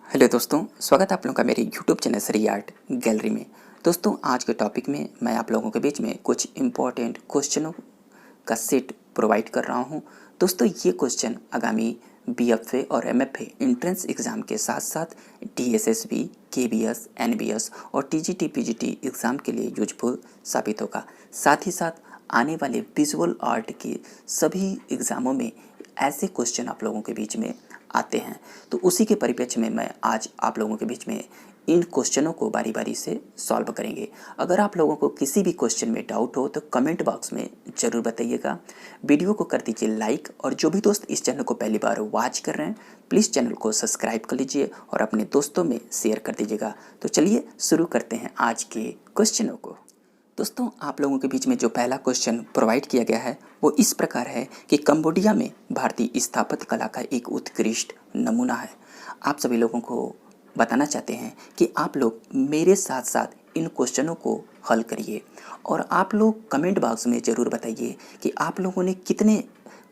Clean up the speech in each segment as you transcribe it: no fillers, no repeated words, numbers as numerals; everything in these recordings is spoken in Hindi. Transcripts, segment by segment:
हेलो दोस्तों, स्वागत है आप लोगों का मेरे YouTube channel Shri art gallery में। दोस्तों, आज के टॉपिक में मैं आप लोगों के बीच में कुछ इम्पोर्टेंट क्वेश्चनों का सेट प्रोवाइड कर रहा हूं। दोस्तों, ये क्वेश्चन आगामी बीएफए और एमएफए एंट्रेंस एग्ज़ाम के साथ साथ डीएसएसबी, केबीएस, एनबीएस और टीजीटी पीजीटी एग्ज़ाम के लिए यूजफुल साबित होगा। साथ ही साथ आने वाले विजुअल आर्ट के सभी एग्ज़ामों में ऐसे क्वेश्चन आप लोगों के बीच में आते हैं। तो उसी के परिप्रेक्ष्य में मैं आज आप लोगों के बीच में इन क्वेश्चनों को बारी बारी से सॉल्व करेंगे। अगर आप लोगों को किसी भी क्वेश्चन में डाउट हो तो कमेंट बॉक्स में ज़रूर बताइएगा। वीडियो को कर दीजिए लाइक, और जो भी दोस्त इस चैनल को पहली बार वॉच कर रहे हैं प्लीज़ चैनल को सब्सक्राइब कर लीजिए और अपने दोस्तों में शेयर कर दीजिएगा। तो चलिए शुरू करते हैं आज के क्वेश्चनों को। दोस्तों, आप लोगों के बीच में जो पहला क्वेश्चन प्रोवाइड किया गया है वो इस प्रकार है कि कंबोडिया में भारतीय स्थापत्य कला का एक उत्कृष्ट नमूना है। आप सभी लोगों को बताना चाहते हैं कि आप लोग मेरे साथ साथ इन क्वेश्चनों को हल करिए, और आप लोग कमेंट बॉक्स में ज़रूर बताइए कि आप लोगों ने कितने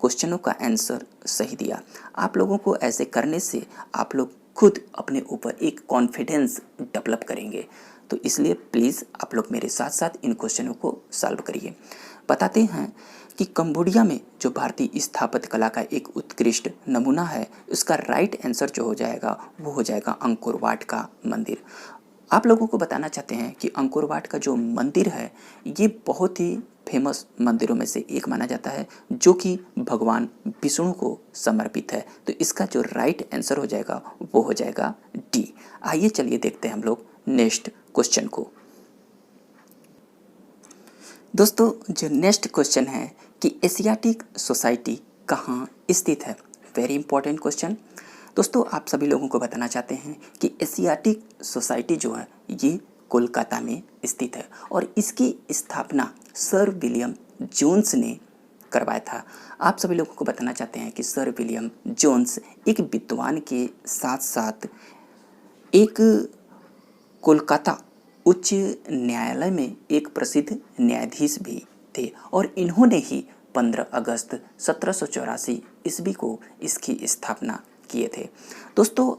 क्वेश्चनों का आंसर सही दिया। आप लोगों को ऐसे करने से आप लोग खुद अपने ऊपर एक कॉन्फिडेंस डेवलप करेंगे। तो इसलिए प्लीज़ आप लोग मेरे साथ साथ इन क्वेश्चनों को सॉल्व करिए। बताते हैं कि कंबोडिया में जो भारतीय स्थापत्य कला का एक उत्कृष्ट नमूना है, उसका राइट आंसर जो हो जाएगा वो हो जाएगा अंकोर वाट का मंदिर। आप लोगों को बताना चाहते हैं कि अंकोर वाट का जो मंदिर है ये बहुत ही फेमस मंदिरों में से एक माना जाता है, जो कि भगवान विष्णु को समर्पित है। तो इसका जो राइट आंसर हो जाएगा वो हो जाएगा डी। आइए चलिए देखते हैं हम लोग नेक्स्ट क्वेश्चन को। दोस्तों, जो नेक्स्ट क्वेश्चन है कि एशियाटिक सोसाइटी कहाँ स्थित है। Very important question. दोस्तों, आप सभी लोगों को बताना चाहते हैं कि एशियाटिक सोसाइटी जो है ये कोलकाता में स्थित है, और इसकी स्थापना सर विलियम जोन्स ने करवाया था। आप सभी लोगों को बताना चाहते हैं कि सर विलियम जोन्स एक विद्वान के साथ साथ एक कोलकाता उच्च न्यायालय में एक प्रसिद्ध न्यायाधीश भी थे, और इन्होंने ही 15 अगस्त 1784 ईस्वी को इसकी स्थापना किए थे। दोस्तों,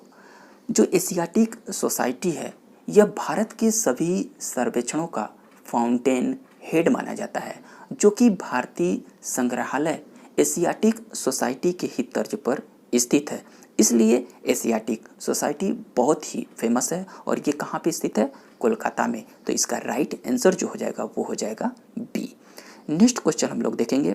जो एशियाटिक सोसाइटी है यह भारत के सभी सर्वेक्षणों का फाउंटेन हेड माना जाता है, जो कि भारतीय संग्रहालय एशियाटिक सोसाइटी के ही तर्ज पर स्थित है। इसलिए एशियाटिक सोसाइटी बहुत ही फेमस है, और ये कहाँ पे स्थित है? कोलकाता में। तो इसका राइट आंसर जो हो जाएगा वो हो जाएगा बी। नेक्स्ट क्वेश्चन हम लोग देखेंगे।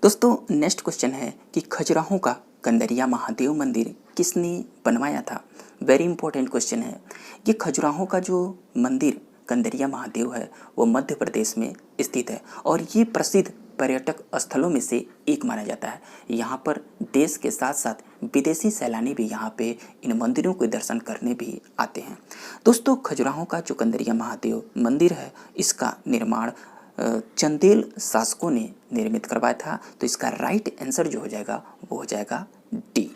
दोस्तों, नेक्स्ट क्वेश्चन है कि खजुराहो का कंदरिया महादेव मंदिर किसने बनवाया था। वेरी इंपॉर्टेंट क्वेश्चन है। ये खजुराहो का जो मंदिर कंदरिया महादेव है वो मध्य प्रदेश में स्थित है, और ये प्रसिद्ध पर्यटक स्थलों में से एक माना जाता है। यहाँ पर देश के साथ साथ विदेशी सैलानी भी यहाँ पे इन मंदिरों के दर्शन करने भी आते हैं। दोस्तों, खजुराहो का जो कंदरिया महादेव मंदिर है इसका निर्माण चंदेल शासकों ने निर्मित करवाया था। तो इसका राइट आंसर जो हो जाएगा वो हो जाएगा डी।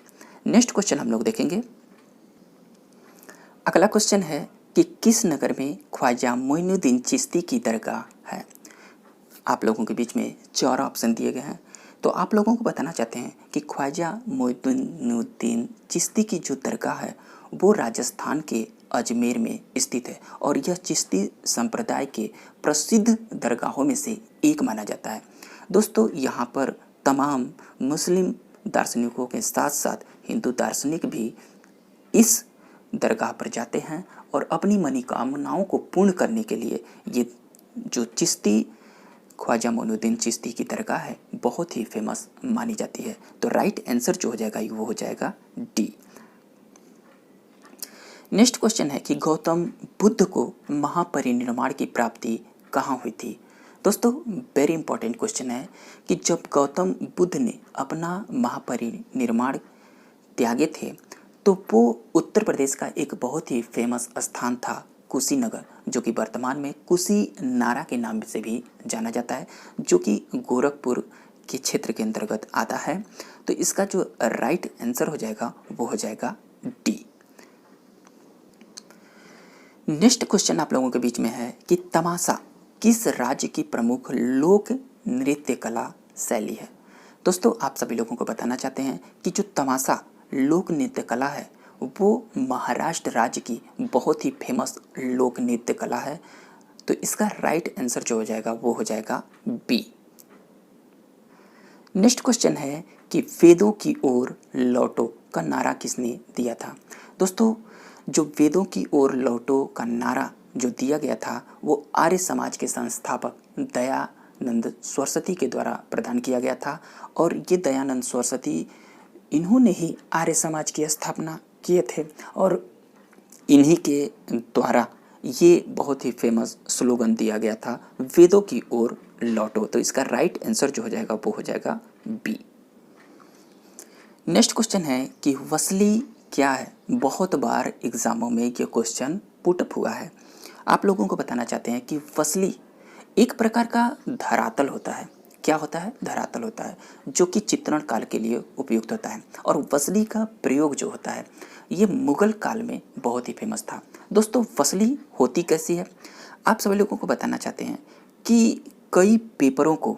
नेक्स्ट क्वेश्चन हम लोग देखेंगे। अगला क्वेश्चन है कि किस नगर में ख्वाजा मोइनुद्दीन चिश्ती की दरगाह है। आप लोगों के बीच में 4 ऑप्शन दिए गए हैं। तो आप लोगों को बताना चाहते हैं कि ख्वाजा मोइनुद्दीन चिश्ती की जो दरगाह है वो राजस्थान के अजमेर में स्थित है, और यह चिश्ती संप्रदाय के प्रसिद्ध दरगाहों में से एक माना जाता है। दोस्तों, यहाँ पर तमाम मुस्लिम दार्शनिकों के साथ साथ हिंदू दार्शनिक भी इस दरगाह पर जाते हैं, और अपनी मनोकामनाओं को पूर्ण करने के लिए ये जो चिश्ती ख्वाजा मोइनुद्दीन चिश्ती की दरगाह है बहुत ही फेमस मानी जाती है। तो राइट आंसर जो हो जाएगा वो हो जाएगा डी। नेक्स्ट क्वेश्चन है कि गौतम बुद्ध को महापरिनिर्वाण की प्राप्ति कहाँ हुई थी। दोस्तों, वेरी इंपॉर्टेंट क्वेश्चन है कि जब गौतम बुद्ध ने अपना महापरिनिर्वाण त्यागे थे तो वो उत्तर प्रदेश का एक बहुत ही फेमस स्थान था कुशीनगर, जो कि वर्तमान में कुशीनारा के नाम से भी जाना जाता है, जो कि गोरखपुर के क्षेत्र के अंतर्गत आता है। तो इसका जो राइट आंसर हो जाएगा वो हो जाएगा डी। नेक्स्ट क्वेश्चन आप लोगों के बीच में है कि तमाशा किस राज्य की प्रमुख लोक नृत्य कला शैली है। दोस्तों, आप सभी लोगों को बताना चाहते हैं कि जो तमाशा लोक नृत्य कला है वो महाराष्ट्र राज्य की बहुत ही फेमस लोक नृत्य कला है। तो इसका राइट आंसर जो हो जाएगा वो हो जाएगा बी। नेक्स्ट क्वेश्चन है कि वेदों की ओर लौटो का नारा किसने दिया था। दोस्तों, जो वेदों की ओर लौटो का नारा जो दिया गया था वो आर्य समाज के संस्थापक दयानंद सरस्वती के द्वारा प्रदान किया गया था। और ये दयानंद सरस्वती, इन्होंने ही आर्य समाज की स्थापना किए थे और इन्हीं के द्वारा ये बहुत ही फेमस स्लोगन दिया गया था, वेदों की ओर लौटो। तो इसका राइट आंसर जो हो जाएगा वो हो जाएगा बी। नेक्स्ट क्वेश्चन है कि वसली क्या है। बहुत बार एग्जामों में ये क्वेश्चन पुटअप हुआ है। आप लोगों को बताना चाहते हैं कि वसली एक प्रकार का धरातल होता है। क्या होता है? धरातल होता है, जो कि चित्रण काल के लिए उपयुक्त होता है। और वसली का प्रयोग जो होता है ये मुगल काल में बहुत ही फेमस था। दोस्तों, वसली होती कैसी है? आप सभी लोगों को बताना चाहते हैं कि कई पेपरों को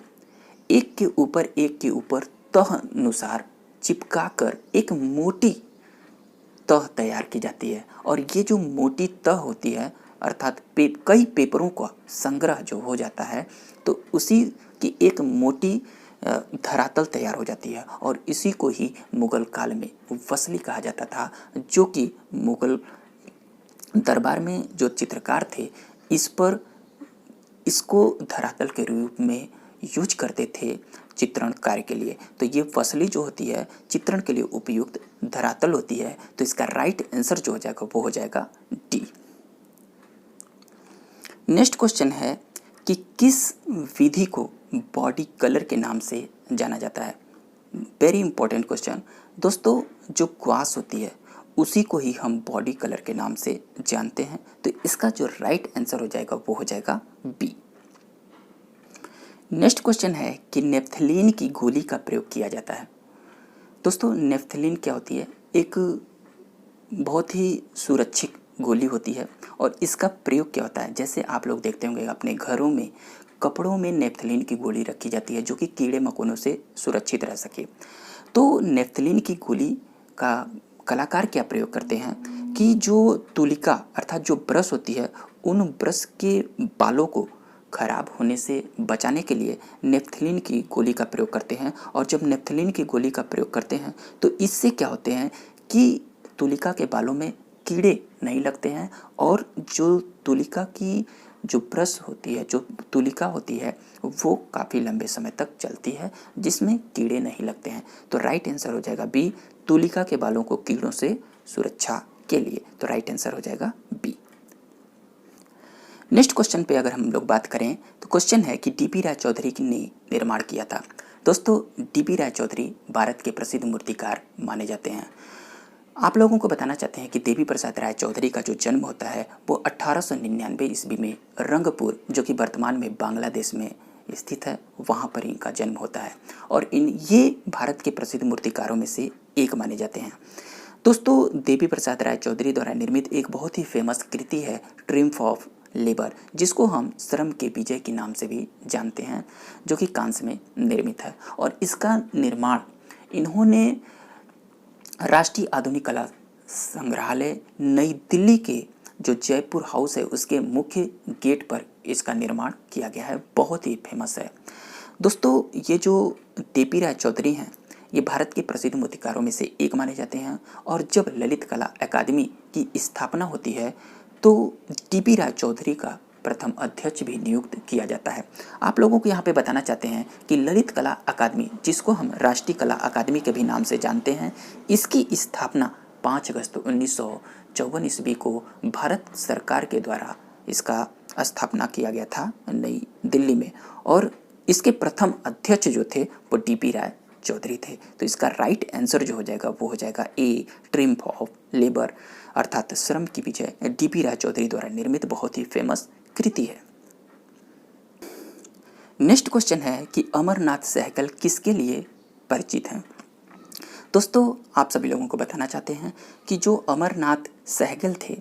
एक के ऊपर तह अनुसार चिपका कर एक मोटी तह तैयार की जाती है। और ये जो मोटी तह होती है अर्थात कई पेपरों का संग्रह जो हो जाता है, तो उसी की एक मोटी धरातल तैयार हो जाती है। और इसी को ही मुगल काल में वसली कहा जाता था, जो कि मुगल दरबार में जो चित्रकार थे इसको धरातल के रूप में यूज करते थे चित्रण कार्य के लिए। तो ये वसली जो होती है चित्रण के लिए उपयुक्त धरातल होती है। तो इसका राइट आंसर जो हो जाएगा वो हो जाएगा डी। नेक्स्ट क्वेश्चन है कि किस विधि को बॉडी कलर के नाम से जाना जाता है। Very important question. दोस्तों, जो क्वास होती है उसी को ही हम बॉडी कलर के नाम से जानते हैं। तो इसका जो राइट आंसर हो जाएगा वो हो जाएगा बी। नेक्स्ट क्वेश्चन है कि नेफ्थलीन की गोली का प्रयोग किया जाता है। दोस्तों, नेफ्थलीन क्या होती है? एक बहुत ही सुरक्षित गोली होती है। और इसका प्रयोग क्या होता है? जैसे आप लोग देखते होंगे अपने घरों में कपड़ों में नेफ्थलीन की गोली रखी जाती है, जो कि कीड़े मकोड़ों से सुरक्षित रह सके। तो नेफ्थलीन की गोली का कलाकार क्या प्रयोग करते हैं कि जो तुलिका अर्थात जो ब्रश होती है, उन ब्रश के बालों को खराब होने से बचाने के लिए नेफ्थलीन की गोली का प्रयोग करते हैं। और जब नेफ्थलीन की गोली का प्रयोग करते हैं तो इससे क्या होते हैं कि तुलिका के बालों में कीड़े नहीं लगते हैं। और जो तुलिका की जो ब्रश होती है, जो तुलिका होती है, वो काफ़ी लंबे समय तक चलती है, जिसमें कीड़े नहीं लगते हैं। तो राइट आंसर हो जाएगा बी, तुलिका के बालों को कीड़ों से सुरक्षा के लिए। तो राइट आंसर हो जाएगा बी। नेक्स्ट क्वेश्चन पे अगर हम लोग बात करें तो क्वेश्चन है कि डीपी राय चौधरी ने निर्माण किया था। दोस्तों, डीपी राय चौधरी भारत के प्रसिद्ध मूर्तिकार माने जाते हैं। आप लोगों को बताना चाहते हैं कि देवी प्रसाद राय चौधरी का जो जन्म होता है वो 1899 ईस्वी में रंगपुर, जो कि वर्तमान में बांग्लादेश में स्थित है, वहाँ पर इनका जन्म होता है। और ये भारत के प्रसिद्ध मूर्तिकारों में से एक माने जाते हैं। दोस्तों, देवी प्रसाद राय चौधरी द्वारा निर्मित एक बहुत ही फेमस कृति है ट्रिम्फ ऑफ लेबर, जिसको हम श्रम के विजय के नाम से भी जानते हैं, जो कि कांस्य में निर्मित है। और इसका निर्माण इन्होंने राष्ट्रीय आधुनिक कला संग्रहालय नई दिल्ली के जो जयपुर हाउस है उसके मुख्य गेट पर इसका निर्माण किया गया है। बहुत ही फेमस है। दोस्तों, ये जो देवी राय चौधरी हैं ये भारत के प्रसिद्ध मूर्तिकारों में से एक माने जाते हैं। और जब ललित कला अकादमी की स्थापना होती है तो डीपी राय चौधरी का प्रथम अध्यक्ष भी नियुक्त किया जाता है। आप लोगों को यहाँ पे बताना चाहते हैं कि ललित कला अकादमी, जिसको हम राष्ट्रीय कला अकादमी के भी नाम से जानते हैं, इसकी स्थापना 5 अगस्त 1954 ईस्वी को भारत सरकार के द्वारा इसका स्थापना किया गया था नई दिल्ली में। और इसके प्रथम अध्यक्ष जो थे वो डीपी राय चौधरी थे। तो इसका राइट आंसर जो हो जाएगा वो हो जाएगा ए, ट्रिम्फ ऑफ लेबर अर्थात श्रम की विजय डीपी राय चौधरी द्वारा निर्मित बहुत ही फेमस कृति है। नेक्स्ट क्वेश्चन है कि अमरनाथ सहगल किसके लिए परिचित हैं। दोस्तों, आप सभी लोगों को बताना चाहते हैं कि जो अमरनाथ सहगल थे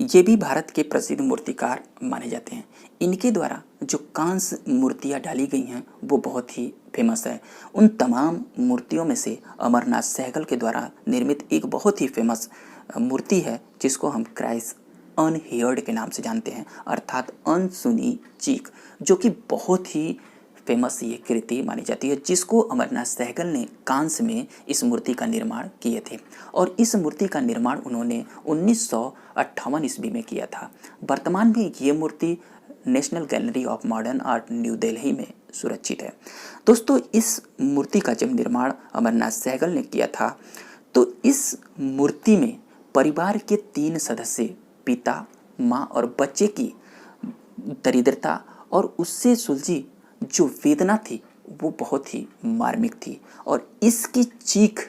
ये भी भारत के प्रसिद्ध मूर्तिकार माने जाते हैं। इनके द्वारा जो कांस्य मूर्तियाँ डाली गई हैं वो बहुत ही फेमस है। उन तमाम मूर्तियों में से अमरनाथ सहगल के द्वारा निर्मित एक बहुत ही फेमस मूर्ति है जिसको हम क्राइस्ट अनहियर्ड के नाम से जानते हैं, अर्थात अनसुनी चीख, जो कि बहुत ही फेमस ये कृति मानी जाती है, जिसको अमरनाथ सहगल ने कांस्य में इस मूर्ति का निर्माण किए थे। और इस मूर्ति का निर्माण उन्होंने 1958 ईस्वी में किया था। वर्तमान में ये मूर्ति national gallery of modern art new Delhi में सुरक्षित है। दोस्तों, इस मूर्ति का जब निर्माण अमरनाथ सहगल ने किया था तो इस मूर्ति में परिवार के 3 सदस्य, पिता, माँ और बच्चे की दरिद्रता और उससे सुलझी जो वेदना थी वो बहुत ही मार्मिक थी। और इसकी चीख,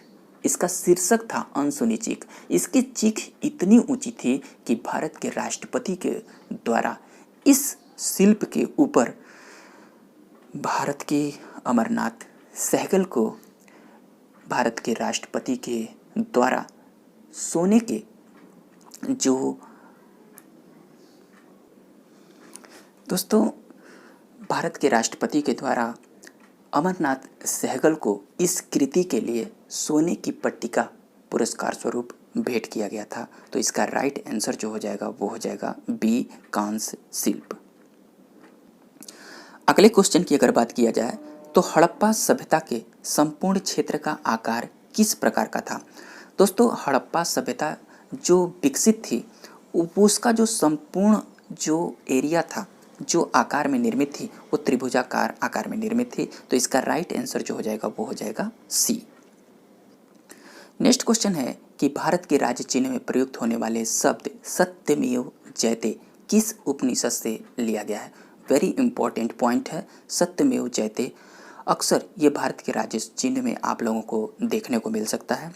इसका शीर्षक था अनसुनी चीख। इसकी चीख इतनी ऊंची थी कि भारत के राष्ट्रपति के द्वारा इस शिल्प के ऊपर भारत के अमरनाथ सहगल को भारत के राष्ट्रपति के द्वारा सोने के जो दोस्तों भारत के राष्ट्रपति के द्वारा अमरनाथ सहगल को इस कृति के लिए सोने की पट्टिका पुरस्कार स्वरूप भेंट किया गया था। तो इसका राइट आंसर जो हो जाएगा वो हो जाएगा बी, कांस्य शिल्प। अगले क्वेश्चन की अगर बात किया जाए तो हड़प्पा सभ्यता के संपूर्ण क्षेत्र का आकार किस प्रकार का था। दोस्तों, हड़प्पा सभ्यता जो विकसित थी उसका जो संपूर्ण जो एरिया था, जो आकार में निर्मित थी, वो त्रिभुजाकार आकार में निर्मित थी। तो इसका राइट आंसर जो हो जाएगा वो हो जाएगा सी। नेक्स्ट क्वेश्चन है कि भारत के राज्य चिन्ह में प्रयुक्त होने वाले शब्द सत्यमेव जयते किस उपनिषद से लिया गया है। वेरी इंपॉर्टेंट पॉइंट है, सत्यमेव जयते। अक्सर ये भारत के राज्य चिन्ह में आप लोगों को देखने को मिल सकता है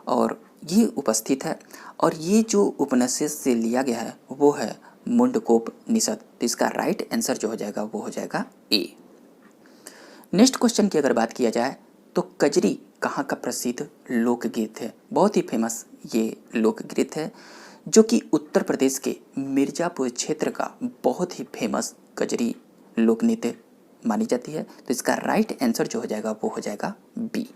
और ये उपस्थित है। और ये जो उपनिषद से लिया गया है वो है मुंडकोपनिषद। तो इसका राइट आंसर जो हो जाएगा वो हो जाएगा ए। नेक्स्ट क्वेश्चन की अगर बात किया जाए तो कजरी कहाँ का प्रसिद्ध लोकगीत है। बहुत ही फेमस ये लोकगीत है जो कि उत्तर प्रदेश के मिर्ज़ापुर क्षेत्र का बहुत ही फेमस कजरी लोक नृत्य मानी जाती है। तो इसका राइट आंसर जो हो जाएगा वो हो जाएगा बी।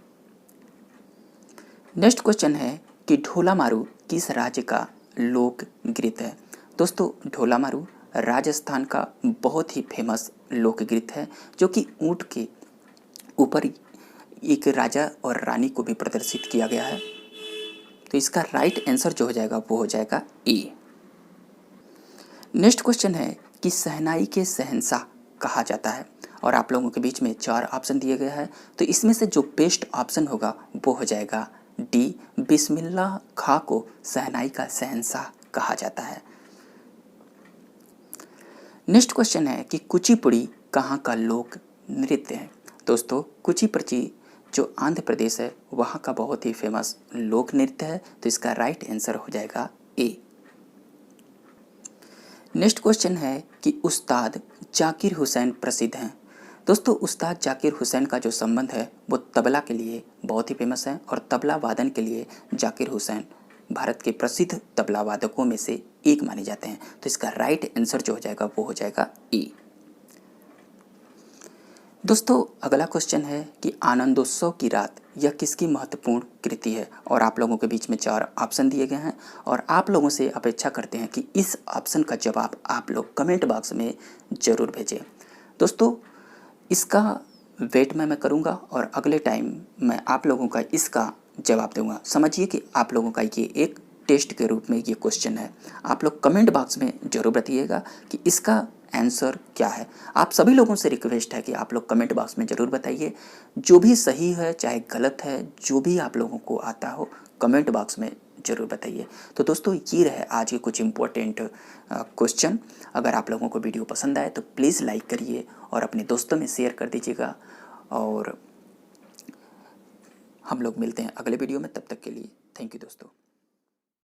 नेक्स्ट क्वेश्चन है कि ढोला मारू किस राज्य का लोक नृत्य है। दोस्तों, ढोला मारू राजस्थान का बहुत ही फेमस लोकगीत है जो कि ऊँट के ऊपर एक राजा और रानी को भी प्रदर्शित किया गया है। तो इसका राइट आंसर जो हो जाएगा वो हो जाएगा ए। नेक्स्ट क्वेश्चन है कि शहनाई के शहंशाह कहा जाता है और आप लोगों के बीच में 4 ऑप्शन दिए गए हैं। तो इसमें से जो बेस्ट ऑप्शन होगा वो हो जाएगा डी, बिस्मिल्लाह खां को शहनाई का शहंशाह कहा जाता है। नेक्स्ट क्वेश्चन है कि कुचिपुड़ी कहाँ का लोक नृत्य है। दोस्तों, कुचिपुड़ी जो आंध्र प्रदेश है वहाँ का बहुत ही फेमस लोक नृत्य है। तो इसका राइट आंसर हो जाएगा ए। नेक्स्ट क्वेश्चन है कि उस्ताद जाकिर हुसैन प्रसिद्ध हैं। दोस्तों, उस्ताद जाकिर हुसैन का जो संबंध है वो तबला के लिए बहुत ही फेमस है और तबला वादन के लिए जाकिर हुसैन भारत के प्रसिद्ध तबला वादकों में से एक माने जाते हैं। तो इसका राइट आंसर जो हो जाएगा वो हो जाएगा ए। दोस्तों, अगला क्वेश्चन है कि आनंदोत्सव की रात यह किसकी महत्वपूर्ण कृति है और आप लोगों के बीच में 4 ऑप्शन दिए गए हैं और आप लोगों से अपेक्षा करते हैं कि इस ऑप्शन का जवाब आप लोग कमेंट बॉक्स में ज़रूर भेजें। दोस्तों, इसका वेट मैं करूँगा और अगले टाइम मैं आप लोगों का इसका जवाब दूंगा। समझिए कि आप लोगों का ये एक टेस्ट के रूप में ये क्वेश्चन है। आप लोग कमेंट बॉक्स में ज़रूर बताइएगा कि इसका आंसर क्या है। आप सभी लोगों से रिक्वेस्ट है कि आप लोग कमेंट बॉक्स में ज़रूर बताइए। जो भी सही है चाहे गलत है, जो भी आप लोगों को आता हो कमेंट बॉक्स में ज़रूर बताइए। तो दोस्तों, ये रहे आज के कुछ इम्पोर्टेंट क्वेश्चन। अगर आप लोगों को वीडियो पसंद आए तो प्लीज़ लाइक करिए और अपने दोस्तों में शेयर कर दीजिएगा और हम लोग मिलते हैं अगले वीडियो में। तब तक के लिए थैंक यू दोस्तों।